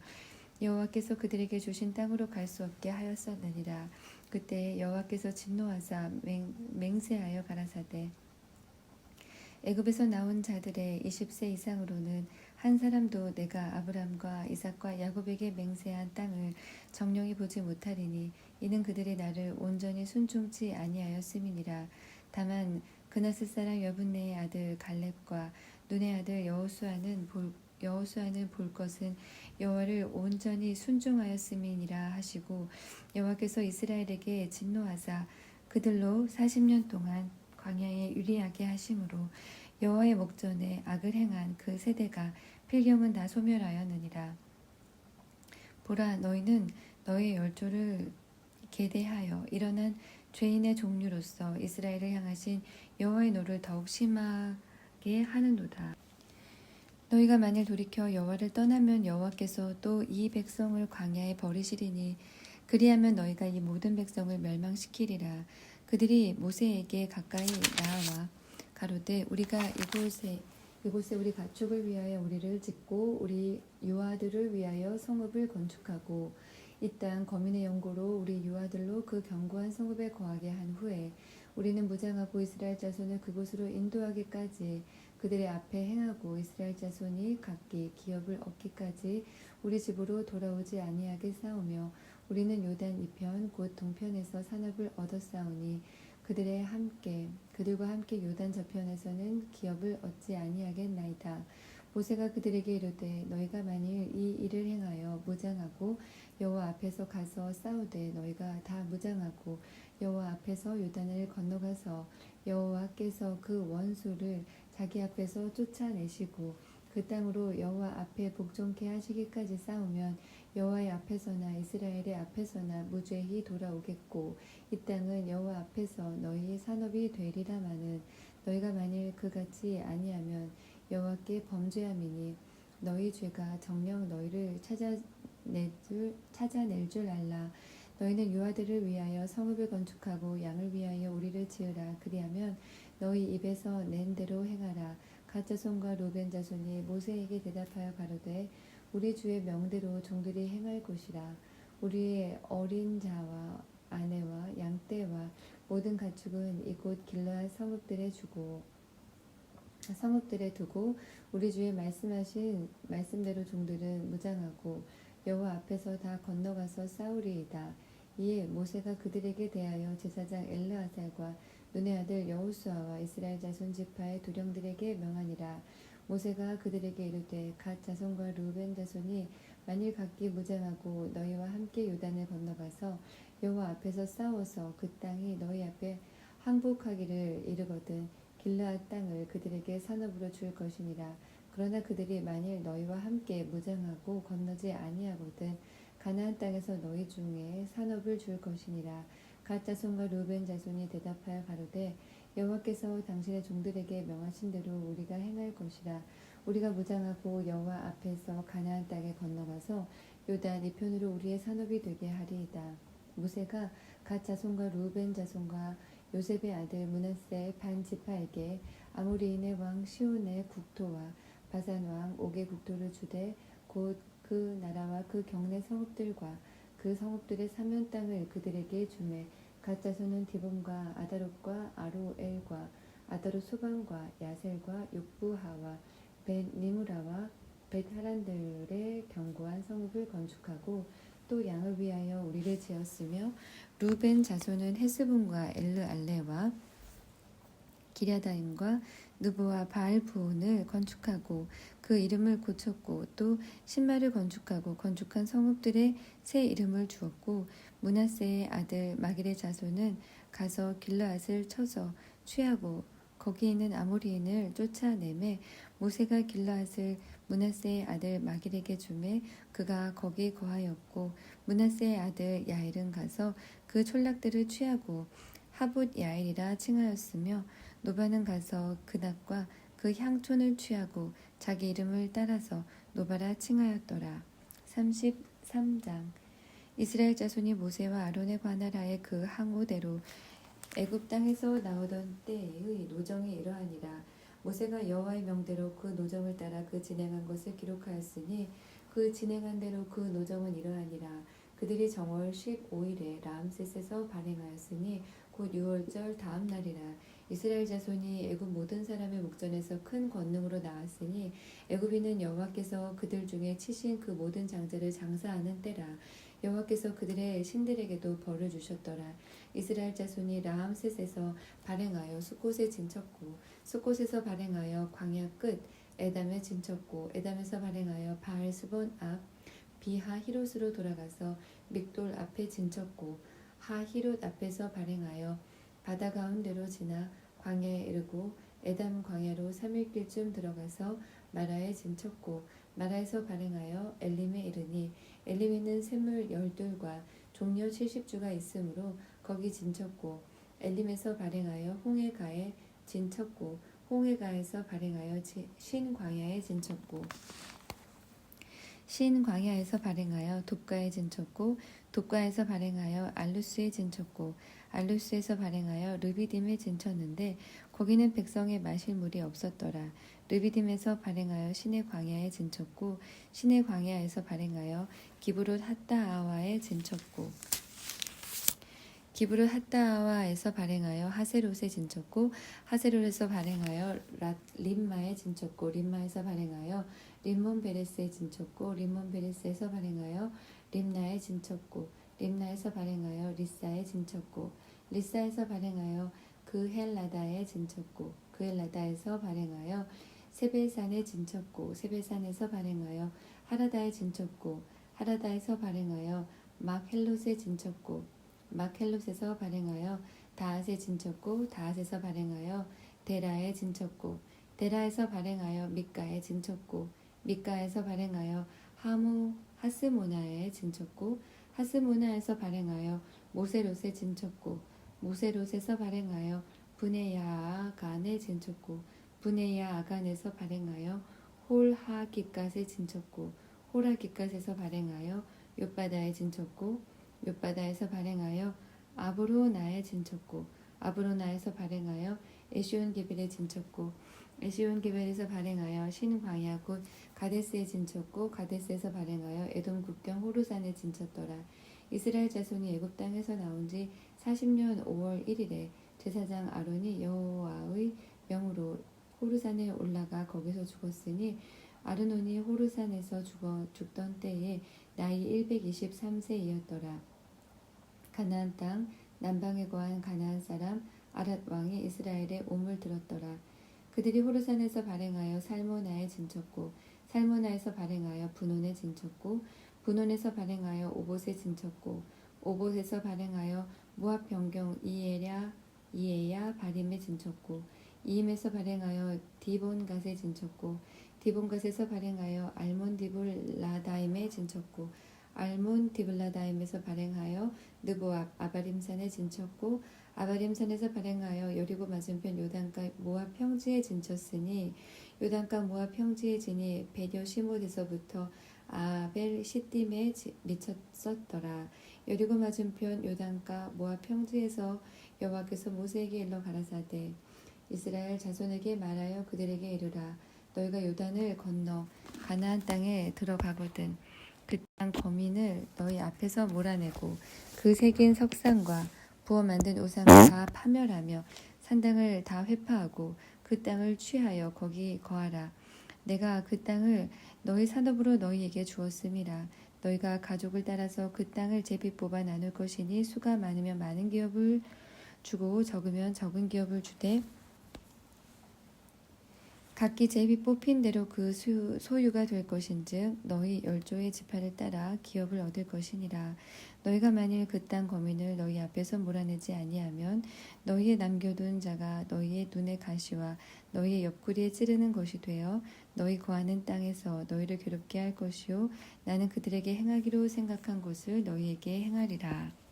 여호와께서 그들에게 주신 땅으로 갈 수 없게 하였었느니라. 그때 여호와께서 진노하사 맹세하여 가라사대 애굽에서 나온 자들의 20세 이상으로는 한 사람도 내가 아브람과 이삭과 야곱에게 맹세한 땅을 정령이 보지 못하리니 이는 그들이 나를 온전히 순종치 아니하였음이니라. 다만 그나스 사람 여분네의 아들 갈렙과 눈의 아들 여호수아는 볼 것은 여호와를 온전히 순종하였음이니라 하시고 여호와께서 이스라엘에게 진노하사 그들로 40년 동안 광야에 유리하게 하심으로 여호와의 목전에 악을 행한 그 세대가 필경은 다 소멸하였느니라. 보라 너희는 너희 열조를 계대하여 일어난 죄인의 종류로서 이스라엘을 향하신 여호와의 노를 더욱 심하게 하는도다. 너희가 만일 돌이켜 여호와를 떠나면 여호와께서 또 이 백성을 광야에 버리시리니 그리하면 너희가 이 모든 백성을 멸망시키리라. 그들이 모세에게 가까이 나아와 가로되 우리가 이곳에 우리 가축을 위하여 우리를 짓고 우리 유아들을 위하여 성읍을 건축하고 이 땅 거민의 연고로 우리 유아들로 그 견고한 성읍에 거하게 한 후에 우리는 무장하고 이스라엘 자손을 그곳으로 인도하기까지 그들의 앞에 행하고 이스라엘 자손이 각기 기업을 얻기까지 우리 집으로 돌아오지 아니하게 싸우며 우리는 요단 이편 곧 동편에서 산업을 얻었사오니 그들과 함께 요단 저편에서는 기업을 얻지 아니하겠나이다. 모세가 그들에게 이르되 너희가 만일 이 일을 행하여 무장하고 여호와 앞에서 가서 싸우되 너희가 다 무장하고 여호와 앞에서 요단을 건너가서 여호와께서 그 원수를 자기 앞에서 쫓아내시고 그 땅으로 여호와 앞에 복종케 하시기까지 싸우면 여호와의 앞에서나 이스라엘의 앞에서나 무죄히 돌아오겠고 이 땅은 여호와 앞에서 너희의 산업이 되리라마는 너희가 만일 그같이 아니하면 여호와께 범죄함이니 너희 죄가 정녕 너희를 찾아낼 줄 알라. 너희는 유아들을 위하여 성읍을 건축하고 양을 위하여 우리를 지으라. 그리하면 너희 입에서 낸 대로 행하라. 갓 자손과 루벤 자손이 모세에게 대답하여 가로되 우리 주의 명대로 종들이 행할 것이라. 우리의 어린 자와 아내와 양떼와 모든 가축은 이곳 길르앗 성읍들에 두고 우리 주의 말씀하신 말씀대로 종들은 무장하고 여호와 앞에서 다 건너가서 싸우리이다. 이에 모세가 그들에게 대하여 제사장 엘르아살과 눈의 아들 여호수아와 이스라엘 자손 지파의 두령들에게 명하니라. 모세가 그들에게 이르되 갓 자손과 루벤 자손이 만일 각기 무장하고 너희와 함께 요단을 건너가서 여호와 앞에서 싸워서 그 땅이 너희 앞에 항복하기를 이르거든 길르앗 땅을 그들에게 산업으로 줄 것이니라. 그러나 그들이 만일 너희와 함께 무장하고 건너지 아니하거든 가나안 땅에서 너희 중에 산업을 줄 것이니라. 갓 자손과 루벤 자손이 대답하여 가로되 여호와께서 당신의 종들에게 명하신 대로 우리가 행할 것이라. 우리가 무장하고 여호와 앞에서 가나안 땅에 건너가서 요단 이편으로 우리의 산업이 되게 하리이다. 모세가 갓 자손과 루벤 자손과 요셉의 아들 므낫세 반 지파에게 아모리인의 왕 시온의 국토와 바산 왕 옥의 국토를 주되 곧 그 나라와 그 경내 성읍들과 그 성읍들의 사면 땅을 그들에게 주매 갓 자손은 디본과 아다롯과 아로엘과 아다롯 소반과 야셀과 욕부하와 벳 니무라와 벳 하란들의 견고한 성읍을 건축하고 또 양을 위하여 우리를 지었으며 루벤 자손은 헤스본과 엘르알레와 기랴다임과 느보와 바알부온을 건축하고 그 이름을 고쳤고 또 신발을 건축하고 건축한 성읍들의 새 이름을 주었고 므낫세의 아들 마길의 자손은 가서 길르앗을 쳐서 취하고 거기 있는 아모리인을 쫓아내매 모세가 길르앗을 므낫세의 아들 마길에게 주매 그가 거기 거하였고 므낫세의 아들 야일은 가서 그 촌락들을 취하고 하봇 야일이라 칭하였으며 노바는 가서 그낫과 그 향촌을 취하고 자기 이름을 따라서 노바라 칭하였더라. 33장 이스라엘 자손이 모세와 아론의 관할하에 그 항우대로 애굽 땅에서 나오던 때의 노정이 이러하니라. 모세가 여호와의 명대로 그 노정을 따라 그 진행한 것을 기록하였으니 그 진행한 대로 그 노정은 이러하니라. 그들이 정월 15일에 라암셋에서 발행하였으니 곧 6월절 다음 날이라. 이스라엘 자손이 애굽 모든 사람의 목전에서 큰 권능으로 나왔으니 애굽인은 여호와께서 그들 중에 치신 그 모든 장자를 장사하는 때라. 여호와께서 그들의 신들에게도 벌을 주셨더라. 이스라엘 자손이 라암셋에서 발행하여 숫곳에 진쳤고 숫곳에서 발행하여 광야 끝 에담에 진쳤고 에담에서 발행하여 바알스본 앞 비하 히롯으로 돌아가서 믹돌 앞에 진쳤고 하 히롯 앞에서 발행하여 바다 가운데로 지나 광야에 이르고 에담 광야로 3일길쯤 들어가서 마라에 진쳤고 마라에서 발행하여 엘림에 이르니 엘림에는 샘물 12과 종려 70주가 있으므로 거기 진쳤고 엘림에서 발행하여 홍해가에 진쳤고 홍해가에서 발행하여 신광야에 진쳤고 신광야에서 발행하여 돕가에 진쳤고 돕가에서 발행하여 알루스에 진쳤고 알루스에서 발행하여 르비딤에 진쳤는데 거기는 백성의 마실 물이 없었더라. 르비딤에서 발행하여 신의 광야에 진쳤고 신의 광야에서 발행하여 기브롯 핫다아와에 진쳤고 기브롯 핫다아와에서 발행하여 하세롯에 진쳤고 하세롯에서 발행하여 림마에 진쳤고 림마에서 발행하여 림몬 베레스에 진쳤고 림몬 베레스에서 발행하여 림나에 진쳤고 림나에서 발행하여 리사에 진쳤고 리사에서 발행하여 그헬라다에 진쳤고 그헬라다에서 발행하여 세벨산에 진쳤고 세벨산에서 발행하여 하라다에 진쳤고 하라다에서 발행하여 막헬롯에 진쳤고 막헬롯에서 발행하여 다앗에 진쳤고 다앗에서 발행하여 데라에 진쳤고 데라에서 발행하여 미가에 진쳤고 미가에서 발행하여 하스모나에 진쳤고 하스모나에서 발행하여 모세롯에 진쳤고 모세롯에서 발행하여 브네야아간에 진쳤고 브네야아간에서 발행하여 홀하기갓에 진쳤고 홀하기갓에서 발행하여 욤바다에 진쳤고 욤바다에서 발행하여 아브로나에 진쳤고 아브로나에서 발행하여 에시온게벨에 진쳤고 에시온게벨에서 발행하여 신광야 곧 가데스에 진쳤고 가데스에서 발행하여 에돔 국경 호르산에 진쳤더라. 이스라엘 자손이 애굽 땅에서 나온 지 40년 5월 1일에 제사장 아론이 여호와의 명으로 호르산에 올라가 거기서 죽었으니 아르논이 호르산에서 죽던 때에 나이 123세이었더라. 가나안 땅 남방에 거한 가나안 사람 아랏 왕이 이스라엘의 옴을 들었더라. 그들이 호르산에서 발행하여 살모나에 진쳤고 살모나에서 발행하여 분온에 진쳤고 분온에서 발행하여 오봇에 진쳤고 오봇에서 발행하여 모압 변경 이에야 바림에 진쳤고 이임에서 발행하여 디본갓에 진쳤고 디본갓에서 발행하여 알몬 디블라다임에 진쳤고 알몬 디블라다임에서 발행하여 느보압 아바림산에 진쳤고 아바림산에서 발행하여 여리고 맞은편 요단가 모압 평지에 진쳤으니 요단가 모압 평지에 지니 베뇨 시못에서부터 아벨 시딤에 미쳤었더라. 여리고 맞은편 요단가 모압 평지에서 여호와께서 모세에게 일러 가라사대 이스라엘 자손에게 말하여 그들에게 이르라. 너희가 요단을 건너 가나안 땅에 들어가거든 그 땅 거민을 너희 앞에서 몰아내고 그 새긴 석상과 부어 만든 우상을 다 파멸하며 산당을 다 회파하고 그 땅을 취하여 거기 거하라. 내가 그 땅을 너희 산업으로 너희에게 주었음이라. 너희가 가족을 따라서 그 땅을 제비 뽑아 나눌 것이니 수가 많으면 많은 기업을 주고 적으면 적은 기업을 주되 각기 제비 뽑힌 대로 그 소유가 될 것인즉 너희 열조의 지파를 따라 기업을 얻을 것이니라. 너희가 만일 그 땅 거민을 너희 앞에서 몰아내지 아니하면 너희의 남겨둔 자가 너희의 눈의 가시와 너희의 옆구리에 찌르는 것이 되어 너희 거하는 땅에서 너희를 괴롭게 할 것이요 나는 그들에게 행하기로 생각한 것을 너희에게 행하리라.